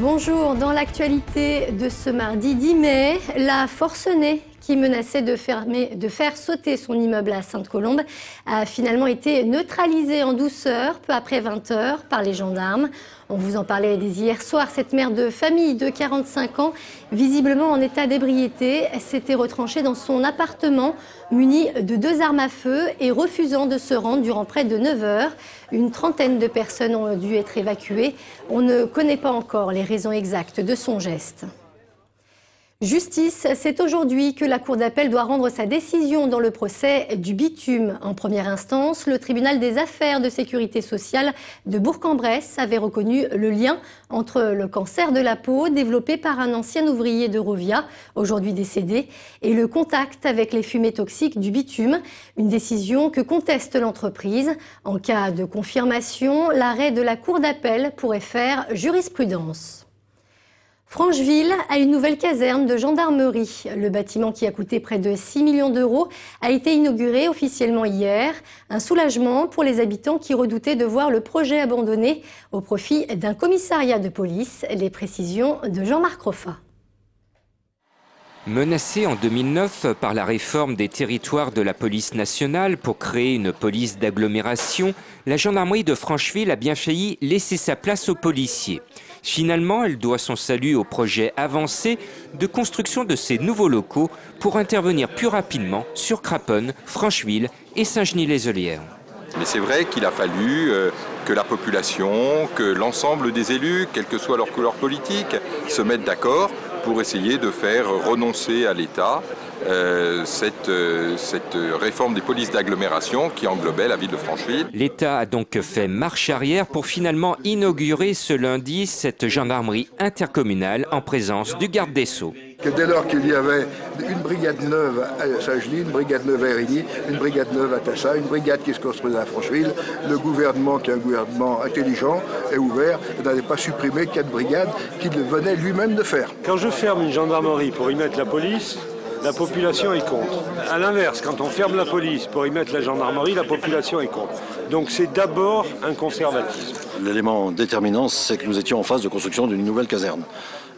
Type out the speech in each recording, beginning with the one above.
Bonjour, dans l'actualité de ce mardi 10 mai, la forcenée qui menaçait de faire sauter son immeuble à Sainte-Colombe a finalement été neutralisée en douceur, peu après 20 heures, par les gendarmes. On vous en parlait dès hier soir, cette mère de famille de 45 ans, visiblement en état d'ébriété, s'était retranchée dans son appartement, munie de 2 armes à feu et refusant de se rendre durant près de 9 heures. Une trentaine de personnes ont dû être évacuées. On ne connaît pas encore les raisons exactes de son geste. Justice, c'est aujourd'hui que la Cour d'appel doit rendre sa décision dans le procès du bitume. En première instance, le tribunal des affaires de sécurité sociale de Bourg-en-Bresse avait reconnu le lien entre le cancer de la peau développé par un ancien ouvrier d'Eurovia, aujourd'hui décédé, et le contact avec les fumées toxiques du bitume. Une décision que conteste l'entreprise. En cas de confirmation, l'arrêt de la Cour d'appel pourrait faire jurisprudence. Francheville a une nouvelle caserne de gendarmerie. Le bâtiment qui a coûté près de 6 millions d'euros a été inauguré officiellement hier. Un soulagement pour les habitants qui redoutaient de voir le projet abandonné au profit d'un commissariat de police. Les précisions de Jean-Marc Roffa. Menacée en 2009 par la réforme des territoires de la police nationale pour créer une police d'agglomération, la gendarmerie de Francheville a bien failli laisser sa place aux policiers. Finalement, elle doit son salut au projet avancé de construction de ces nouveaux locaux pour intervenir plus rapidement sur Craponne, Francheville et Saint-Genis-les-Olières. Mais c'est vrai qu'il a fallu que la population, que l'ensemble des élus, quelle que soit leur couleur politique, se mettent d'accord pour essayer de faire renoncer à l'État cette réforme des polices d'agglomération qui englobait la ville de Francheville. L'État a donc fait marche arrière pour finalement inaugurer ce lundi cette gendarmerie intercommunale en présence du garde des Sceaux. Que dès lors qu'il y avait une brigade neuve à Saint-Genis, une brigade neuve à Érigny, une brigade neuve à Tassa, une brigade qui se construisait à Francheville, le gouvernement, qui est un gouvernement intelligent et ouvert, n'avait pas supprimé 4 brigades qu'il venait lui-même de faire. Quand je ferme une gendarmerie pour y mettre la police, la population est contre. À l'inverse, quand on ferme la police pour y mettre la gendarmerie, la population est contre. Donc c'est d'abord un conservatisme. L'élément déterminant, c'est que nous étions en phase de construction d'une nouvelle caserne,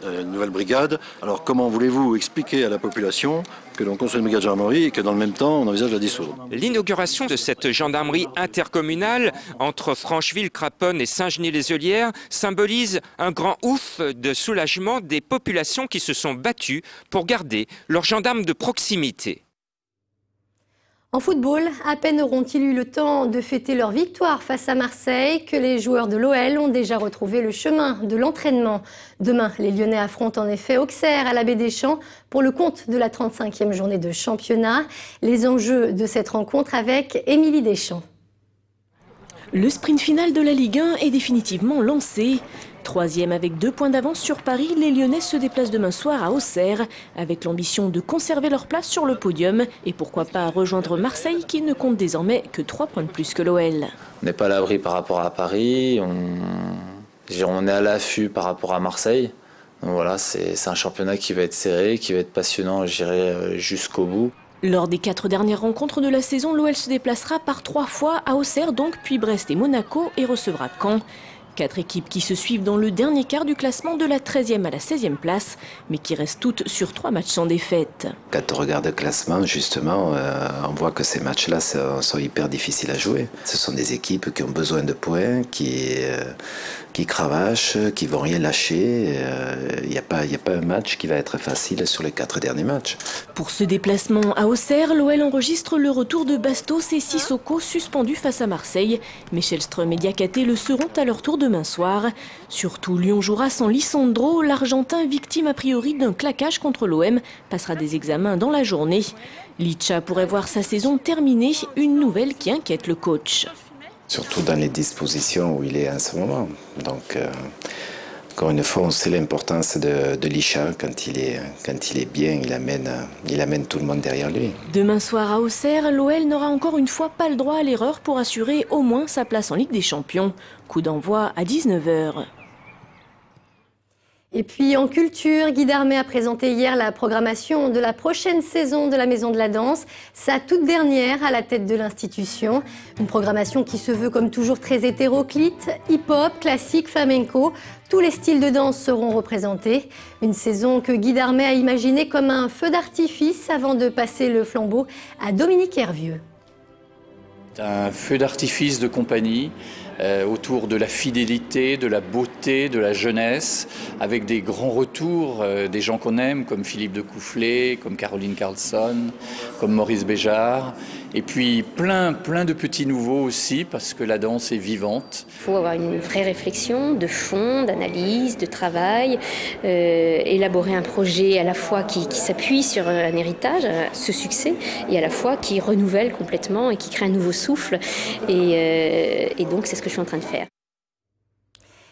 une nouvelle brigade. Alors comment voulez-vous expliquer à la population que l'on construit une brigade de gendarmerie et que dans le même temps on envisage de la dissoudre? L'inauguration de cette gendarmerie intercommunale entre Francheville, Craponne et Saint-Genis-les-Olières symbolise un grand ouf de soulagement des populations qui se sont battues pour garder leurs gendarmes de proximité. En football, à peine auront-ils eu le temps de fêter leur victoire face à Marseille que les joueurs de l'OL ont déjà retrouvé le chemin de l'entraînement. Demain, les Lyonnais affrontent en effet Auxerre à la Baie-des-Champs pour le compte de la 35e journée de championnat. Les enjeux de cette rencontre avec Émilie Deschamps. Le sprint final de la Ligue 1 est définitivement lancé. 3e avec 2 points d'avance sur Paris, les Lyonnais se déplacent demain soir à Auxerre avec l'ambition de conserver leur place sur le podium et pourquoi pas rejoindre Marseille qui ne compte désormais que 3 points de plus que l'OL. On n'est pas à l'abri par rapport à Paris, on est à l'affût par rapport à Marseille. Donc voilà, c'est un championnat qui va être serré, qui va être passionnant, j'irai jusqu'au bout. Lors des 4 dernières rencontres de la saison, l'OL se déplacera par 3 fois à Auxerre, donc puis Brest et Monaco et recevra Caen. 4 équipes qui se suivent dans le dernier quart du classement de la 13e à la 16e place, mais qui restent toutes sur 3 matchs sans défaite. Quand on regarde le classement, justement, on voit que ces matchs-là sont hyper difficiles à jouer. Ce sont des équipes qui ont besoin de points, qui cravachent, qui vont rien lâcher. Il n'y a pas un match qui va être facile sur les 4 derniers matchs. Pour ce déplacement à Auxerre, l'OL enregistre le retour de Bastos et Sissoko suspendus face à Marseille. Mechelström et Diakhaté le seront à leur tour demain soir. Surtout, Lyon jouera sans Lisandro. L'Argentin, victime a priori d'un claquage contre l'OM, passera des examens dans la journée. Licha pourrait voir sa saison terminée, une nouvelle qui inquiète le coach. Surtout dans les dispositions où il est en ce moment. Donc, encore une fois, on sait l'importance de Licha. Quand il est bien, il amène tout le monde derrière lui. Demain soir à Auxerre, l'OL n'aura encore une fois pas le droit à l'erreur pour assurer au moins sa place en Ligue des Champions. Coup d'envoi à 19 h. Et puis en culture, Guy Darmé a présenté hier la programmation de la prochaine saison de la Maison de la Danse, sa toute dernière à la tête de l'institution. Une programmation qui se veut comme toujours très hétéroclite, hip-hop, classique, flamenco. Tous les styles de danse seront représentés. Une saison que Guy Darmé a imaginée comme un feu d'artifice avant de passer le flambeau à Dominique Hervieux. Un feu d'artifice de compagnie autour de la fidélité, de la beauté, de la jeunesse, avec des grands retours des gens qu'on aime, comme Philippe de Coufflet, comme Caroline Carlson, comme Maurice Béjart, et puis plein de petits nouveaux aussi, parce que la danse est vivante. Il faut avoir une vraie réflexion de fond, d'analyse, de travail, élaborer un projet à la fois qui s'appuie sur un héritage, ce succès, et à la fois qui renouvelle complètement et qui crée un nouveau souffle. Et donc c'est ce que je suis en train de faire.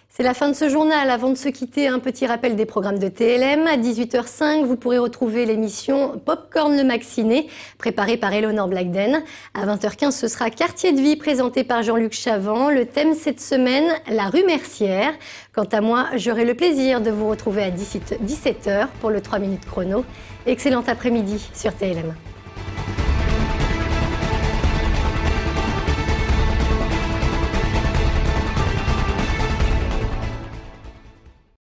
C'est la fin de ce journal. Avant de se quitter, un petit rappel des programmes de TLM. À 18h05, vous pourrez retrouver l'émission Popcorn le Maxiné, préparée par Eleonore Blagden. À 20h15, ce sera Quartier de vie, présenté par Jean-Luc Chavant. Le thème cette semaine, la rue Mercière. Quant à moi, j'aurai le plaisir de vous retrouver à 17h pour le 3 minutes chrono. Excellent après-midi sur TLM.